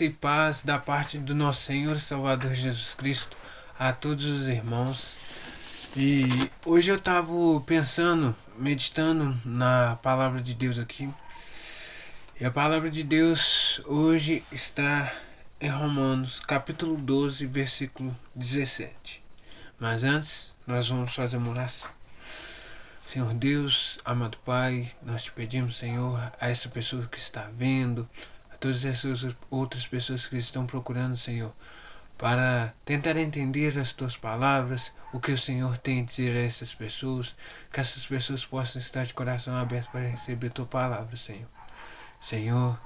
Graça e paz da parte do nosso Senhor e Salvador Jesus Cristo a todos os irmãos. E hoje eu estava pensando, meditando na palavra de Deus aqui. E a palavra de Deus hoje está em Romanos capítulo 12, versículo 17. Mas antes, nós vamos fazer uma oração. Senhor Deus, amado Pai, nós te pedimos, Senhor, a essa pessoa que está vendo, a todas essas outras pessoas que estão procurando, Senhor, para tentar entender as tuas palavras, o que o Senhor tem a dizer a essas pessoas, que essas pessoas possam estar de coração aberto para receber a tua palavra, Senhor. Senhor,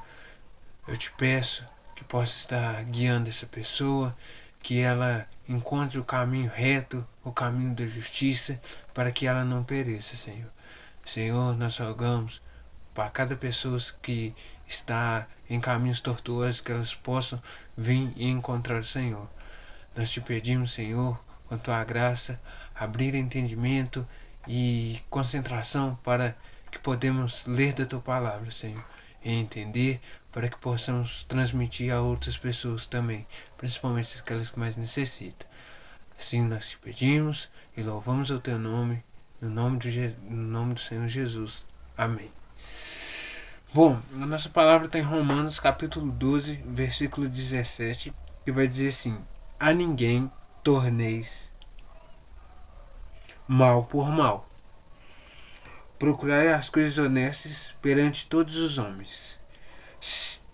eu te peço que possa estar guiando essa pessoa, que ela encontre o caminho reto, o caminho da justiça, para que ela não pereça, Senhor. Senhor, nós rogamos para cada pessoa que está em caminhos tortuosos, que elas possam vir e encontrar o Senhor. Nós te pedimos, Senhor, com tua graça, abrir entendimento e concentração para que podemos ler da tua palavra, Senhor, e entender, para que possamos transmitir a outras pessoas também, principalmente aquelas que mais necessitam. Assim nós te pedimos e louvamos o teu nome, no nome do Senhor Jesus. Amém. Bom, a nossa palavra está em Romanos capítulo 12, versículo 17, que vai dizer assim: a ninguém torneis mal por mal. Procurai as coisas honestas perante todos os homens.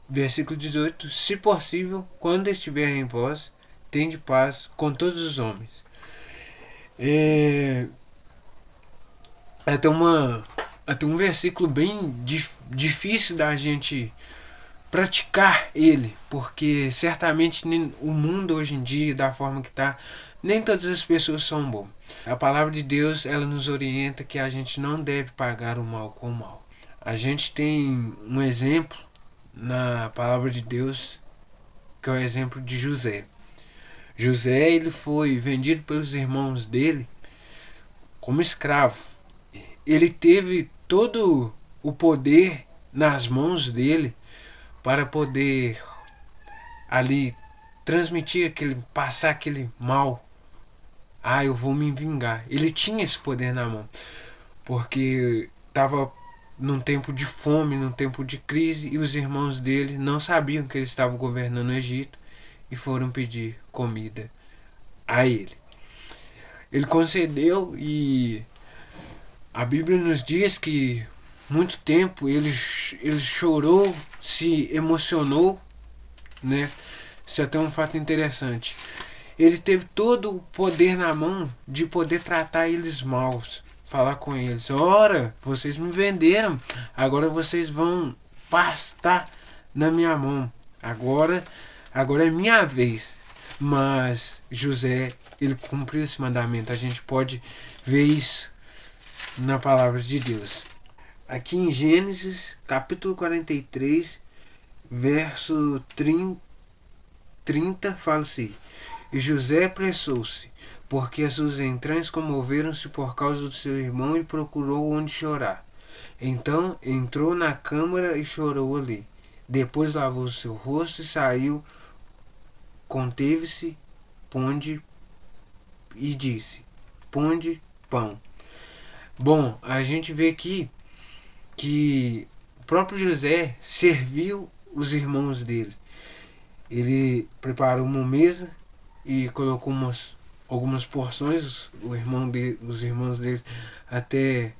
Versículo 18: se possível, quando estiver em vós, tende paz com todos os homens. Até um versículo bem difícil da gente praticar ele, porque certamente o mundo hoje em dia, da forma que está, nem todas as pessoas são boas. A palavra de Deus, ela nos orienta que a gente não deve pagar o mal com o mal. A gente tem um exemplo na palavra de Deus, que é o exemplo de José. José, ele foi vendido pelos irmãos dele como escravo. Ele teve todo o poder nas mãos dele para poder ali transmitir passar aquele mal. Eu vou me vingar. Ele tinha esse poder na mão, porque estava num tempo de fome, num tempo de crise, e os irmãos dele não sabiam que ele estava governando o Egito e foram pedir comida a ele. Ele concedeu, e a Bíblia nos diz que muito tempo ele chorou, se emocionou, né? Isso é até um fato interessante. Ele teve todo o poder na mão de poder tratar eles mal, falar com eles: ora, vocês me venderam, agora vocês vão pastar na minha mão, agora é minha vez. Mas José, ele cumpriu esse mandamento. A gente pode ver isso na palavra de Deus. Aqui em Gênesis, capítulo 43, verso 30, fala assim: e José apressou-se, porque as suas entranhas comoveram-se por causa do seu irmão, e procurou onde chorar. Então entrou na câmara e chorou ali. Depois lavou o seu rosto e saiu, conteve-se, ponde, e disse: ponde pão. Bom, a gente vê aqui que o próprio José serviu os irmãos dele. Ele preparou uma mesa e colocou algumas porções. Os irmãos dele até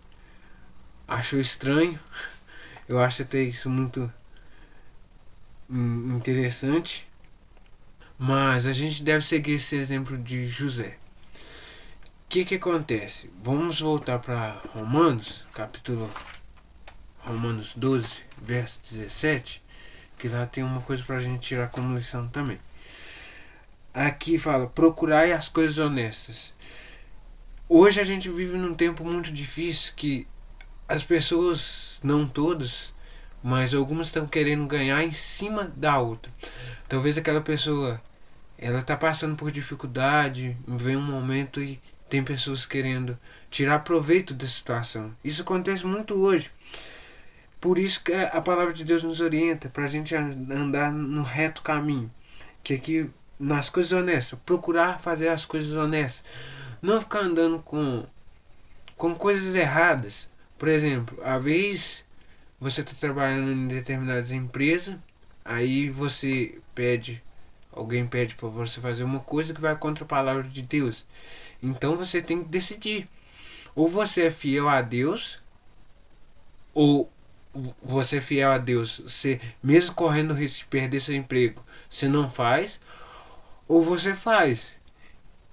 achou estranho. Eu acho até isso muito interessante. Mas a gente deve seguir esse exemplo de José. O que acontece? Vamos voltar para Romanos 12, verso 17, que lá tem uma coisa para a gente tirar como lição também. Aqui fala: procurai as coisas honestas. Hoje a gente vive num tempo muito difícil, que as pessoas, não todas, mas algumas, estão querendo ganhar em cima da outra. Talvez aquela pessoa, ela está passando por dificuldade, vem um momento e tem pessoas querendo tirar proveito da situação. Isso acontece muito hoje. Por isso que a palavra de Deus nos orienta para a gente andar no reto caminho. Que aqui, nas coisas honestas, procurar fazer as coisas honestas. Não ficar andando com coisas erradas. Por exemplo, às vezes você está trabalhando em determinadas empresas, aí você pede, alguém pede para você fazer uma coisa que vai contra a palavra de Deus. Então você tem que decidir. Ou você é fiel a Deus, ou você é fiel a Deus, você, mesmo correndo o risco de perder seu emprego, você não faz, ou você faz.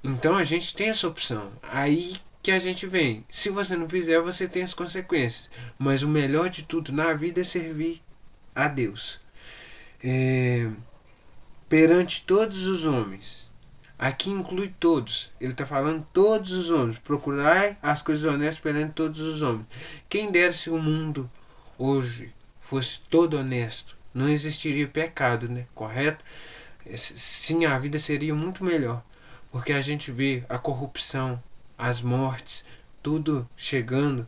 Então a gente tem essa opção. Aí que a gente vem. Se você não fizer, você tem as consequências. Mas o melhor de tudo na vida é servir a Deus. É, perante todos os homens. Aqui inclui todos. Ele está falando todos os homens. Procurai as coisas honestas perante todos os homens. Quem dera se o mundo hoje fosse todo honesto. Não existiria pecado, né? Correto? Sim, a vida seria muito melhor. Porque a gente vê a corrupção, as mortes, tudo chegando,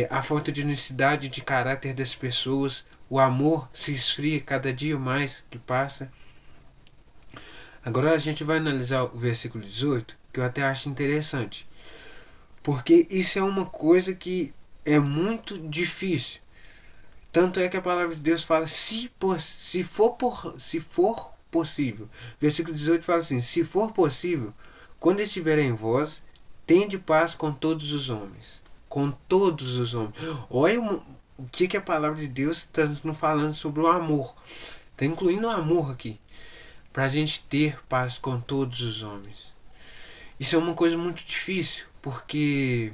a falta de honestidade de caráter das pessoas, o amor se esfria cada dia mais que passa. Agora a gente vai analisar o versículo 18, que eu até acho interessante, porque isso é uma coisa que é muito difícil. Tanto é que a palavra de Deus fala se for possível. Versículo 18 fala assim: se for possível, quando estiver em vós, tende paz com todos os homens. Com todos os homens. Olha o que a palavra de Deus está nos falando sobre o amor. Está incluindo o amor aqui. Para a gente ter paz com todos os homens. Isso é uma coisa muito difícil, porque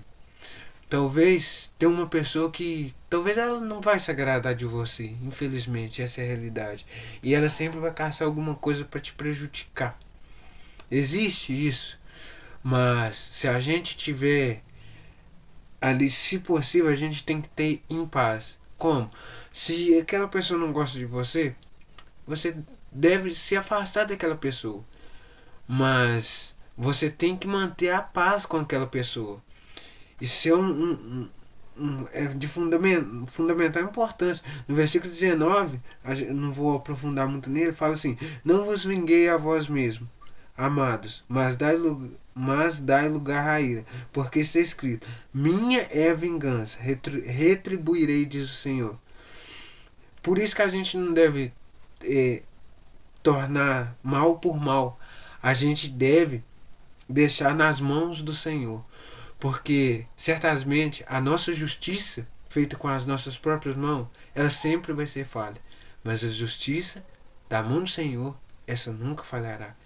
talvez tenha uma pessoa que talvez ela não vai se agradar de você, infelizmente, essa é a realidade. E ela sempre vai caçar alguma coisa para te prejudicar. Existe isso, mas se a gente tiver ali, se possível, a gente tem que ter em paz. Como? Se aquela pessoa não gosta de você, você deve se afastar daquela pessoa. Mas você tem que manter a paz com aquela pessoa. Isso é é de fundamental importância. No versículo 19, não vou aprofundar muito nele, fala assim: não vos vinguei a vós mesmo, amados, mas dai lugar à ira, porque está escrito: minha é a vingança, retribuirei, diz o Senhor. Por isso que a gente não deve tornar mal por mal. A gente deve deixar nas mãos do Senhor. Porque certamente a nossa justiça, feita com as nossas próprias mãos, ela sempre vai ser falha. Mas a justiça da mão do Senhor, essa nunca falhará.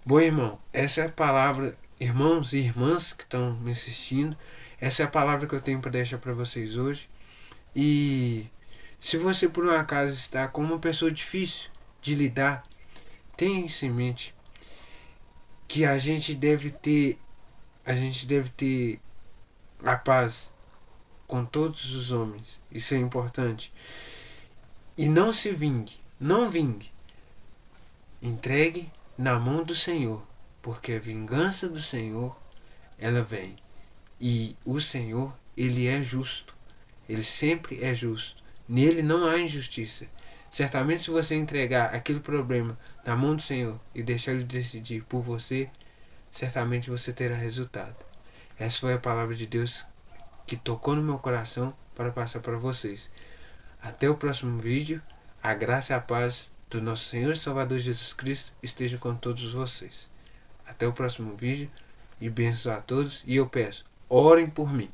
Bom, irmão, essa é a palavra, irmãos e irmãs que estão me assistindo, essa é a palavra que eu tenho para deixar para vocês hoje. E se você por um acaso está com uma pessoa difícil de lidar, tenha isso em mente, que a gente deve ter a paz com todos os homens. Isso é importante. E não se vingue, não vingue. Entregue na mão do Senhor, porque a vingança do Senhor, ela vem. E o Senhor, ele é justo. Ele sempre é justo. Nele não há injustiça. Certamente, se você entregar aquele problema na mão do Senhor e deixar ele decidir por você, certamente você terá resultado. Essa foi a palavra de Deus que tocou no meu coração para passar para vocês. Até o próximo vídeo. A graça e a paz do nosso Senhor e Salvador Jesus Cristo esteja com todos vocês. Até o próximo vídeo e bênçãos a todos. E eu peço, orem por mim.